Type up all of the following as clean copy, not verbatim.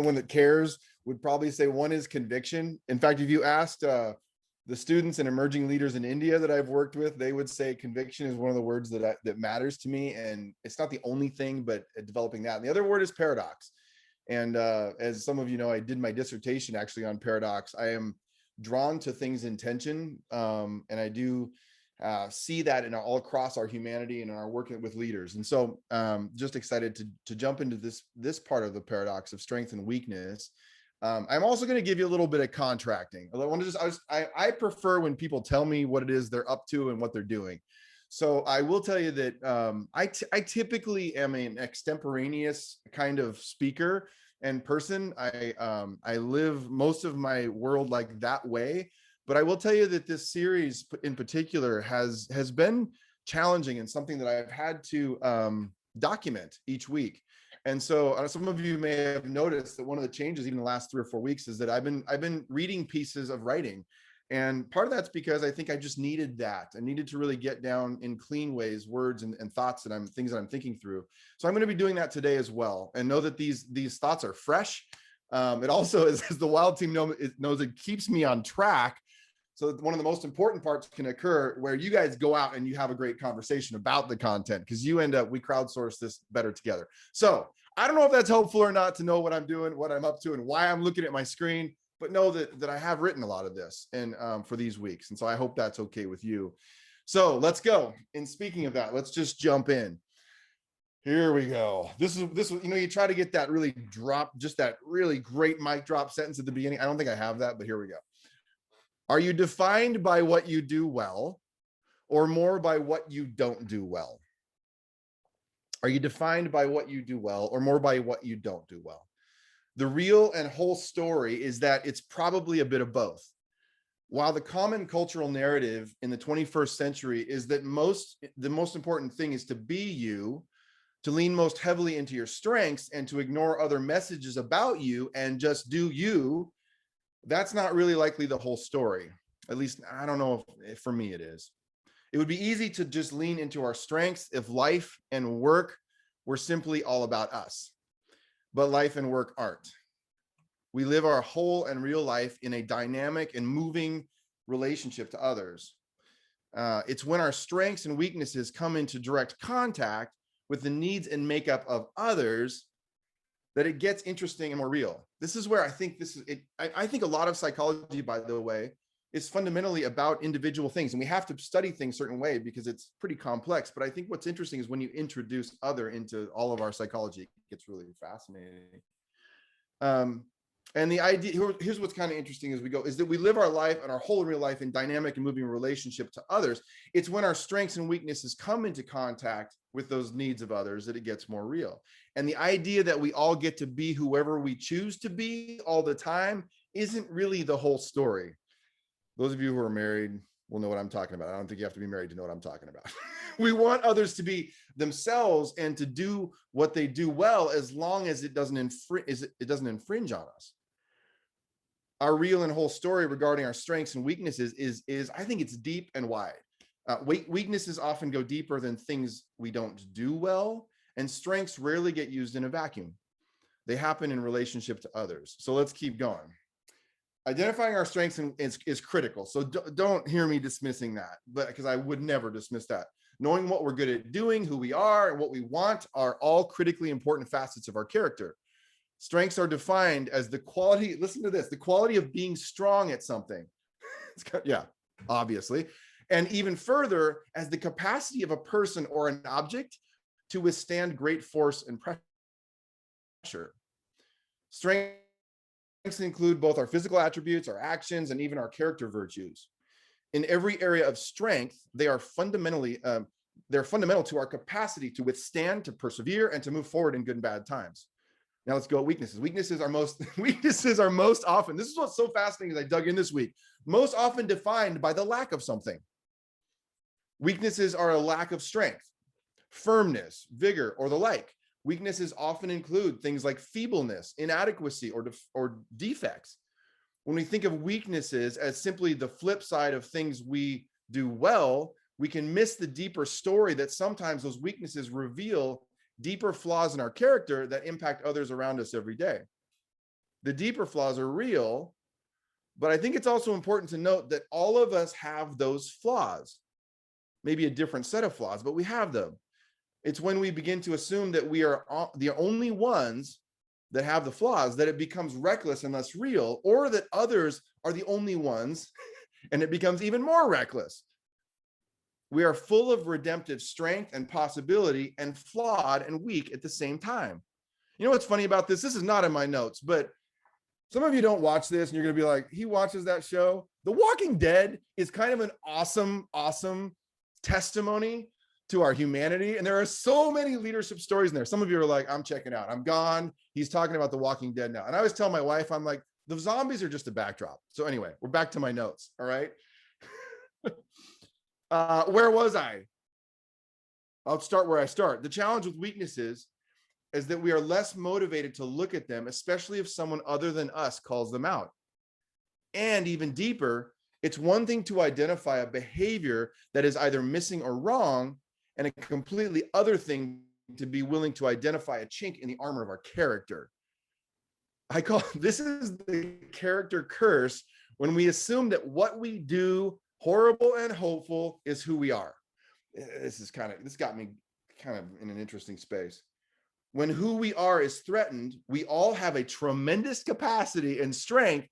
anyone that cares would probably say one is conviction. In fact, if you asked the students and emerging leaders in India that I've worked with, they would say conviction is one of the words that matters to me. And it's not the only thing, but developing that. And the other word is paradox. And as some of you know, I did my dissertation actually on paradox. I am drawn to things in tension, and I do see that in all across our humanity and in our working with leaders. And so just excited to jump into this part of the paradox of strength and weakness. I'm also going to give you a little bit of contracting. I prefer when people tell me what it is they're up to and what they're doing. So I will tell you that I typically am an extemporaneous kind of speaker and person. I live most of my world like that way. But I will tell you that this series in particular has been challenging and something that I've had to document each week. And so some of you may have noticed that one of the changes even the last 3 or 4 weeks is that I've been reading pieces of writing. And part of that's because I think I just needed that. I needed to really get down in clean ways, words and thoughts things that I'm thinking through. So I'm going to be doing that today as well. And know that these thoughts are fresh. It also is, as the WiLD team knows, it keeps me on track. So one of the most important parts can occur where you guys go out and you have a great conversation about the content, because we crowdsource this better together. So I don't know if that's helpful or not to know what I'm doing, what I'm up to, and why I'm looking at my screen, but know that I have written a lot of this and for these weeks. And so I hope that's okay with you. So let's go. And speaking of that, let's just jump in. Here we go. This is, you try to get that just that really great mic drop sentence at the beginning. I don't think I have that, but here we go. Are you defined by what you do well, or more by what you don't do well? Are you defined by what you do well, or more by what you don't do well? The real and whole story is that it's probably a bit of both. While the common cultural narrative in the 21st century is that the most important thing is to be you, to lean most heavily into your strengths, and to ignore other messages about you and just do you, that's not really likely the whole story. At least, I don't know if for me it is. It would be easy to just lean into our strengths if life and work were simply all about us. But life and work aren't. We live our whole and real life in a dynamic and moving relationship to others. It's when our strengths and weaknesses come into direct contact with the needs and makeup of others that it gets interesting and more real. This is where I think I think a lot of psychology, by the way, is fundamentally about individual things. And we have to study things a certain way because it's pretty complex. But I think what's interesting is when you introduce other into all of our psychology, it gets really fascinating. And the idea, here's what's kind of interesting as we go, is that we live our life and our whole real life in dynamic and moving relationship to others. It's when our strengths and weaknesses come into contact with those needs of others that it gets more real. And the idea that we all get to be whoever we choose to be all the time isn't really the whole story. Those of you who are married will know what I'm talking about. I don't think you have to be married to know what I'm talking about. We want others to be themselves and to do what they do well, as long as it doesn't infringe on us. Our real and whole story regarding our strengths and weaknesses is I think it's deep and wide. Weaknesses often go deeper than things we don't do well, and strengths rarely get used in a vacuum. They happen in relationship to others. So let's keep going. Identifying our strengths is critical. So don't hear me dismissing that, but because I would never dismiss that. Knowing what we're good at doing, who we are, and what we want are all critically important facets of our character. Strengths are defined as the quality, listen to this, the quality of being strong at something. Yeah, obviously. And even further, as the capacity of a person or an object to withstand great force and pressure. Strengths include both our physical attributes, our actions, and even our character virtues. In every area of strength, they are fundamental to our capacity to withstand, to persevere, and to move forward in good and bad times. Now let's go at weaknesses. Weaknesses are most often, this is what's so fascinating as I dug in this week, most often defined by the lack of something. Weaknesses are a lack of strength, firmness, vigor, or the like. Weaknesses often include things like feebleness, inadequacy, or defects. When we think of weaknesses as simply the flip side of things we do well, we can miss the deeper story that sometimes those weaknesses reveal deeper flaws in our character that impact others around us every day. The deeper flaws are real, but I think it's also important to note that all of us have those flaws, maybe a different set of flaws, but we have them. It's when we begin to assume that we are the only ones that have the flaws that it becomes reckless and less real, or that others are the only ones and it becomes even more reckless. We are full of redemptive strength and possibility, and flawed and weak at the same time. You know what's funny about this? This is not in my notes, but some of you don't watch this and you're going to be like, he watches that show. The Walking Dead is kind of an awesome testimony to our humanity. And there are so many leadership stories in there. Some of you are like, I'm checking out. I'm gone. He's talking about The Walking Dead now. And I always tell my wife, I'm like, the zombies are just a backdrop. So anyway, we're back to my notes. All right. Where was I? I'll start where I start. The challenge with weaknesses is that we are less motivated to look at them, especially if someone other than us calls them out. And even deeper, it's one thing to identify a behavior that is either missing or wrong, and a completely other thing to be willing to identify a chink in the armor of our character. I call this is the character curse, when we assume that what we do, horrible and hopeful, is who we are. This got me kind of in an interesting space. When who we are is threatened, we all have a tremendous capacity and strength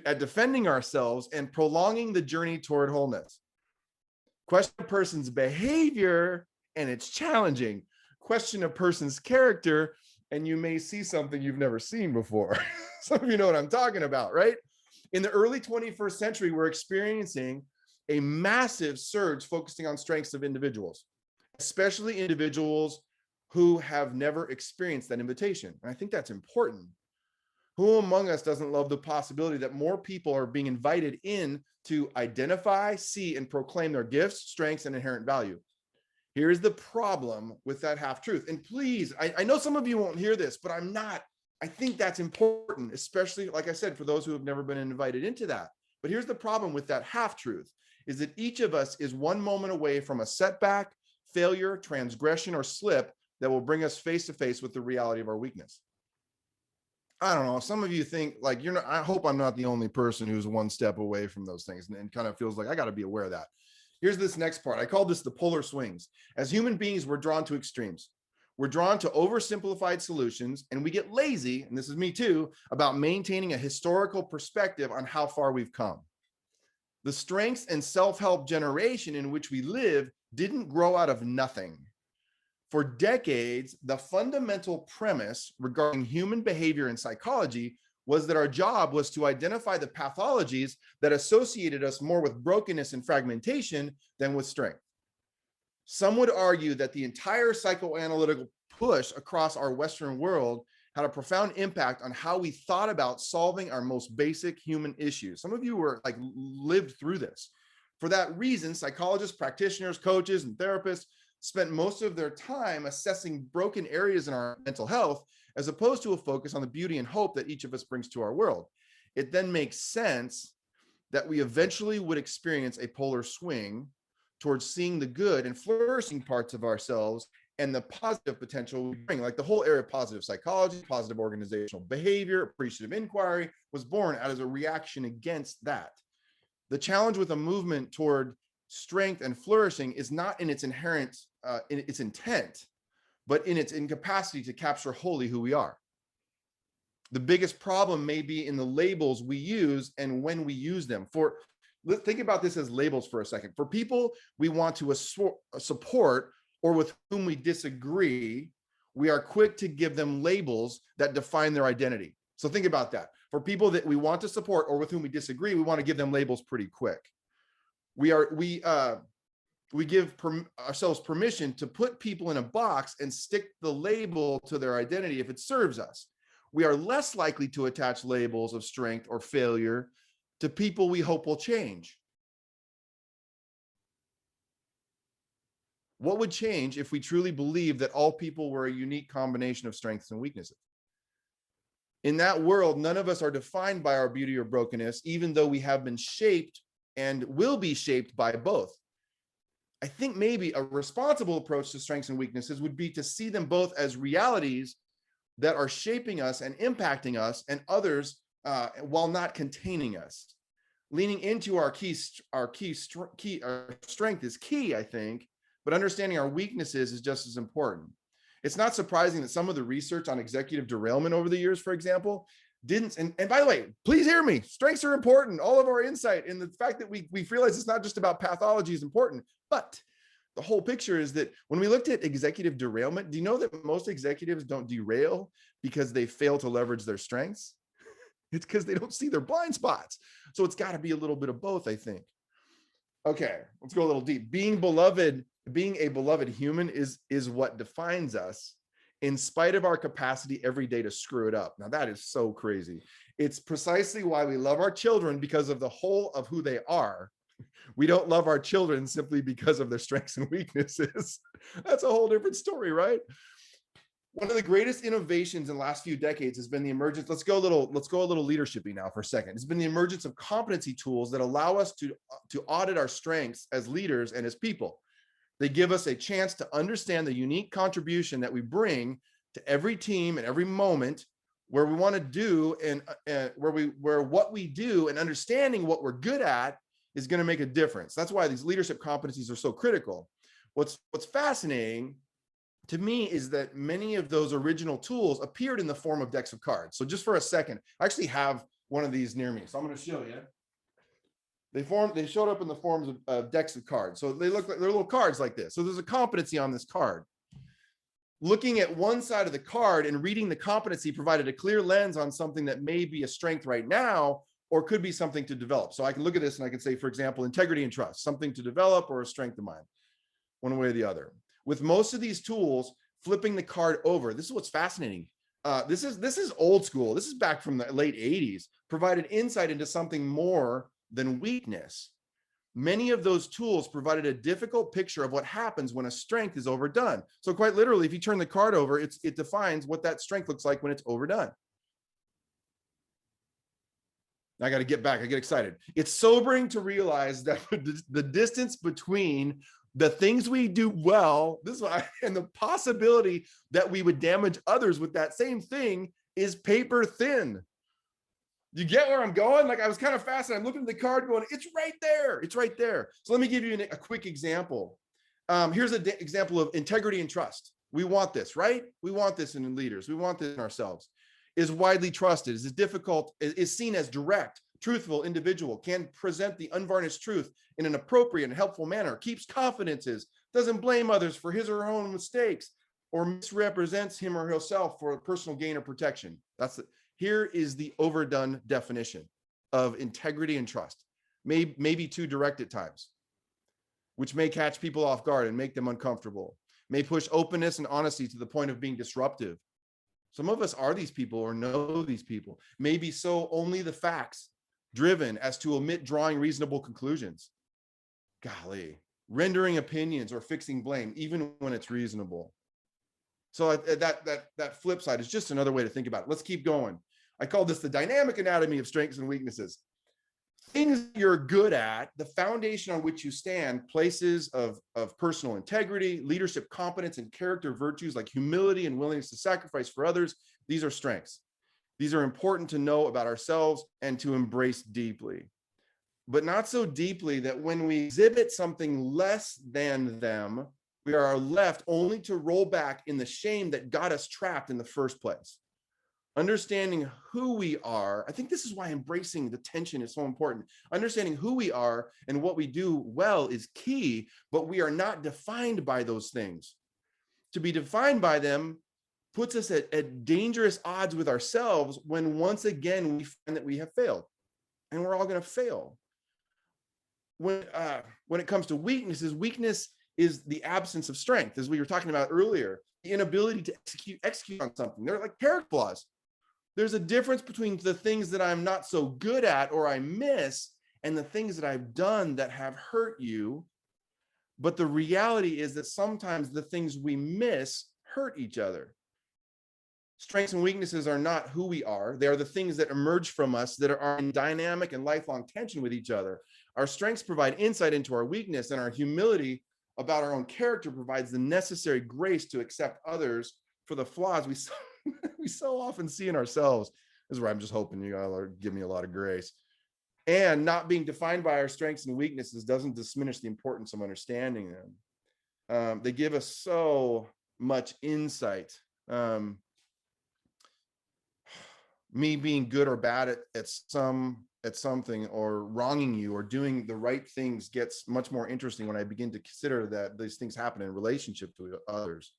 at defending ourselves and prolonging the journey toward wholeness. Question a person's behavior, and it's challenging. Question a person's character, and you may see something you've never seen before. Some of you know what I'm talking about, right? In the early 21st century, we're experiencing a massive surge focusing on strengths of individuals, especially individuals who have never experienced that invitation. And I think that's important. Who among us doesn't love the possibility that more people are being invited in to identify, see, and proclaim their gifts, strengths, and inherent value? Here's the problem with that half-truth. And please, I know some of you won't hear this, but I think that's important, especially, like I said, for those who have never been invited into that. But here's the problem with that half-truth, is that each of us is one moment away from a setback, failure, transgression, or slip that will bring us face to face with the reality of our weakness. I don't know. Some of you think like I hope I'm not the only person who's one step away from those things and kind of feels like I got to be aware of that. Here's this next part. I call this the polar swings. As human beings, we're drawn to extremes. We're drawn to oversimplified solutions, and we get lazy, and this is me too, about maintaining a historical perspective on how far we've come. The strengths and self-help generation in which we live didn't grow out of nothing. For decades, the fundamental premise regarding human behavior and psychology was that our job was to identify the pathologies that associated us more with brokenness and fragmentation than with strength. Some would argue that the entire psychoanalytical push across our Western world had a profound impact on how we thought about solving our most basic human issues. Some of you were like lived through this. For that reason, psychologists, practitioners, coaches, and therapists spent most of their time assessing broken areas in our mental health, as opposed to a focus on the beauty and hope that each of us brings to our world. It then makes sense that we eventually would experience a polar swing towards seeing the good and flourishing parts of ourselves and the positive potential we bring. Like the whole area of positive psychology, positive organizational behavior, appreciative inquiry was born out as a reaction against that. The challenge with a movement toward strength and flourishing is not in its inherent, in its intent, but in its incapacity to capture wholly who we are. The biggest problem may be in the labels we use and when we use them. Think about this as labels for a second. For people we want to support or with whom we disagree, we are quick to give them labels that define their identity. So think about that. For people that we want to support or with whom we disagree, we want to give them labels pretty quick. We give ourselves permission to put people in a box and stick the label to their identity if it serves us. We are less likely to attach labels of strength or failure to people we hope will change. What would change if we truly believed that all people were a unique combination of strengths and weaknesses? In that world, none of us are defined by our beauty or brokenness, even though we have been shaped and will be shaped by both. I think maybe a responsible approach to strengths and weaknesses would be to see them both as realities, that are shaping us and impacting us and others while not containing us. Leaning into our strength is key, I think, but understanding our weaknesses is just as important. It's not surprising that some of the research on executive derailment over the years, for example, didn't, and by the way, please hear me, strengths are important. All of our insight and the fact that we realize it's not just about pathology is important, but the whole picture is that when we looked at executive derailment, do you know that most executives don't derail because they fail to leverage their strengths? It's because they don't see their blind spots. So it's got to be a little bit of both, I think. Okay, let's go a little deep. Being a beloved human is what defines us in spite of our capacity every day to screw it up. Now that is so crazy. It's precisely why we love our children, because of the whole of who they are. We don't love our children simply because of their strengths and weaknesses. That's a whole different story, right? One of the greatest innovations in the last few decades has been the emergence. Let's go a little leadershipy now for a second. It's been the emergence of competency tools that allow us to audit our strengths as leaders and as people. They give us a chance to understand the unique contribution that we bring to every team and every moment where we want to do and where what we do and understanding what we're good at is going to make a difference. That's why these leadership competencies are so critical. What's fascinating to me is that many of those original tools appeared in the form of decks of cards. So just for a second, I actually have one of these near me, so I'm going to show you. They showed up in the forms of decks of cards. So they look like they're little cards like this. So there's a competency on this card. Looking at one side of the card and reading the competency provided a clear lens on something that may be a strength right now, or could be something to develop. So I can look at this and I can say, for example, integrity and trust, something to develop or a strength of mine, one way or the other. With most of these tools, flipping the card over, this is what's fascinating. This is old school. This is back from the late 80s, provided insight into something more than weakness. Many of those tools provided a difficult picture of what happens when a strength is overdone. So quite literally, if you turn the card over, it defines what that strength looks like when it's overdone. I got to get back. I get excited. It's sobering to realize that the distance between the things we do well, and the possibility that we would damage others with that same thing is paper thin. You get where I'm going? Like, I was kind of fascinated. I'm looking at the card going, it's right there. It's right there. So let me give you a quick example. Here's an example of integrity and trust. We want this, right? We want this in leaders. We want this in ourselves. Is widely trusted, is difficult, is seen as direct, truthful individual, can present the unvarnished truth in an appropriate and helpful manner, keeps confidences, doesn't blame others for his or her own mistakes, or misrepresents him or herself for personal gain or protection. Here is the overdone definition of integrity and trust. Maybe too direct at times, which may catch people off guard and make them uncomfortable, may push openness and honesty to the point of being disruptive. Some of us are these people or know these people. Maybe so only the facts driven as to omit drawing reasonable conclusions. Golly, rendering opinions or fixing blame, even when it's reasonable. So that flip side is just another way to think about it. Let's keep going. I call this the dynamic anatomy of strengths and weaknesses. Things you're good at, the foundation on which you stand, places of personal integrity, leadership competence, and character virtues like humility and willingness to sacrifice for others. These are strengths. These are important to know about ourselves and to embrace deeply, but not so deeply that when we exhibit something less than them, we are left only to roll back in the shame that got us trapped in the first place. Understanding who we are, I think this is why embracing the tension is so important. Understanding who we are and what we do well is key, but we are not defined by those things. To be defined by them puts us at dangerous odds with ourselves when once again we find that we have failed, and we're all going to fail. When it comes to weaknesses, weakness is the absence of strength, as we were talking about earlier, the inability to execute on something. They're like character flaws. There's a difference between the things that I'm not so good at or I miss and the things that I've done that have hurt you. But the reality is that sometimes the things we miss hurt each other. Strengths and weaknesses are not who we are. They are the things that emerge from us that are in dynamic and lifelong tension with each other. Our strengths provide insight into our weakness, and our humility about our own character provides the necessary grace to accept others for the flaws we so often see in ourselves. This is where I'm just hoping you all give me a lot of grace. And not being defined by our strengths and weaknesses doesn't diminish the importance of understanding them. They give us so much insight. Me being good or bad at something, or wronging you or doing the right things, gets much more interesting when I begin to consider that these things happen in relationship to others.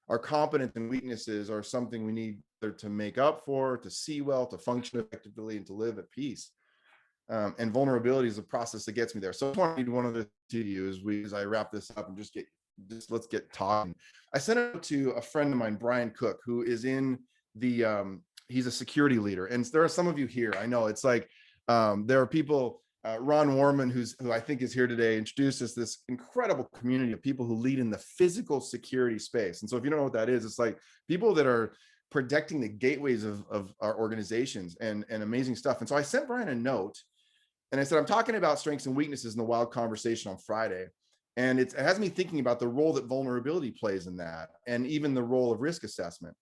Our competence and weaknesses are something we need to make up for, to see well, to function effectively, and to live at peace. And vulnerability is a process that gets me there. So I want to read one other to you as I wrap this up and let's get talking. I sent it to a friend of mine, Brian Cook, who is in the he's a security leader, and there are some of you here. I know it's like there are people. Ron Warman, who I think is here today, introduced us this incredible community of people who lead in the physical security space. And so if you don't know what that is, it's like people that are protecting the gateways of our organizations and amazing stuff. And so I sent Brian a note and I said, I'm talking about strengths and weaknesses in the WiLD conversation on Friday. And it has me thinking about the role that vulnerability plays in that, and even the role of risk assessment.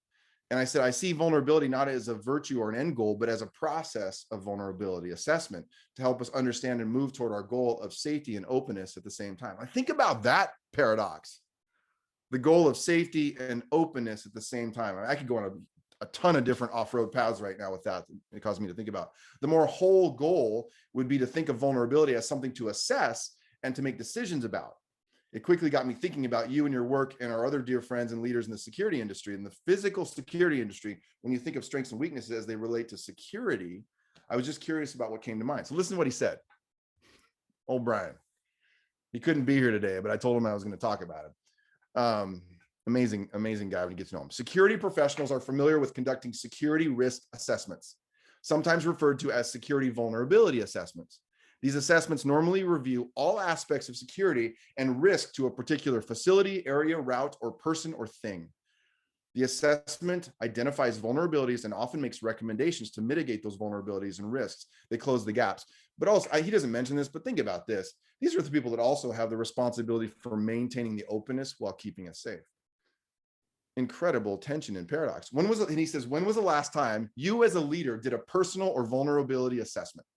And I said, I see vulnerability not as a virtue or an end goal, but as a process of vulnerability assessment to help us understand and move toward our goal of safety and openness at the same time. I think about that paradox, the goal of safety and openness at the same time. I could go on a ton of different off-road paths right now with that. It caused me to think about. The more whole goal would be to think of vulnerability as something to assess and to make decisions about. It quickly got me thinking about you and your work and our other dear friends and leaders in the security industry, in the physical security industry. When you think of strengths and weaknesses as they relate to security, I was just curious about what came to mind. So listen to what he said. Old Brian. He couldn't be here today, but I told him I was going to talk about him. Amazing guy when you get to know him. Security professionals are familiar with conducting security risk assessments, sometimes referred to as security vulnerability assessments. These assessments normally review all aspects of security and risk to a particular facility, area, route, or person or thing. The assessment identifies vulnerabilities and often makes recommendations to mitigate those vulnerabilities and risks. They close the gaps. But also, he doesn't mention this, but think about this. These are the people that also have the responsibility for maintaining the openness while keeping us safe. Incredible tension and paradox. And he says, when was the last time you as a leader did a personal or vulnerability assessment?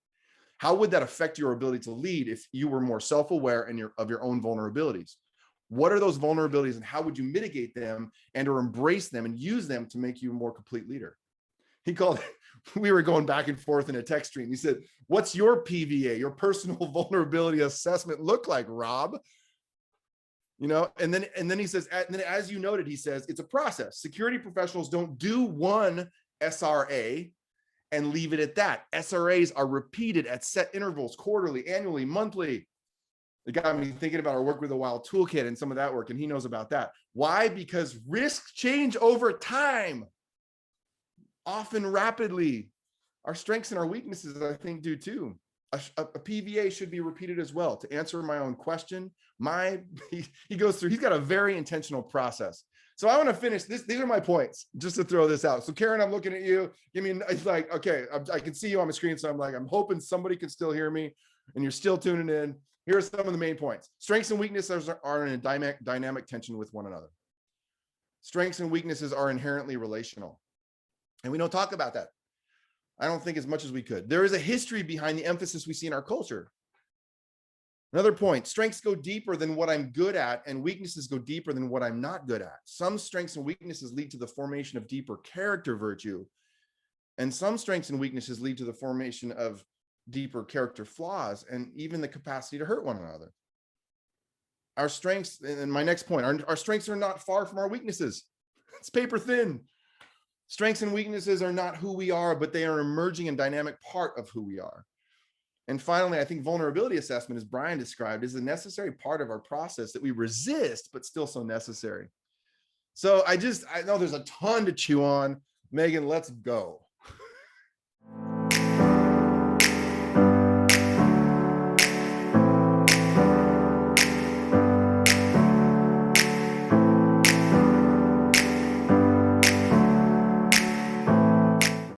How would that affect your ability to lead if you were more self-aware of your own vulnerabilities? What are those vulnerabilities and how would you mitigate them and or embrace them and use them to make you a more complete leader? He called it, we were going back and forth in a text stream. He said, what's your PVA, your personal vulnerability assessment look like, Rob? You know, and then he says, and then as you noted, he says, it's a process. Security professionals don't do one SRA and leave it at that. SRAs are repeated at set intervals, quarterly, annually, monthly. It got me thinking about our work with the WiLD Toolkit and some of that work, and he knows about that. Why? Because risks change over time, often rapidly. Our strengths and our weaknesses, I think, do too. A PVA should be repeated as well. To answer my own question, he goes through, he's got a very intentional process. So I want to finish this. These are my points, just to throw this out. So Karen, I'm looking at you. It's like, okay, I can see you on the screen. So I'm hoping somebody can still hear me and you're still tuning in. Here are some of the main points. Strengths and weaknesses are in a dynamic tension with one another. Strengths and weaknesses are inherently relational. And we don't talk about that. I don't think as much as we could. There is a history behind the emphasis we see in our culture. Another point, strengths go deeper than what I'm good at, and weaknesses go deeper than what I'm not good at. Some strengths and weaknesses lead to the formation of deeper character virtue, and some strengths and weaknesses lead to the formation of deeper character flaws and even the capacity to hurt one another. Our strengths, and my next point, our strengths are not far from our weaknesses. It's paper thin. Strengths and weaknesses are not who we are, but they are an emerging and dynamic part of who we are. And finally, I think vulnerability assessment, as Brian described, is a necessary part of our process that we resist, but still so necessary. So I know there's a ton to chew on. Megan, let's go.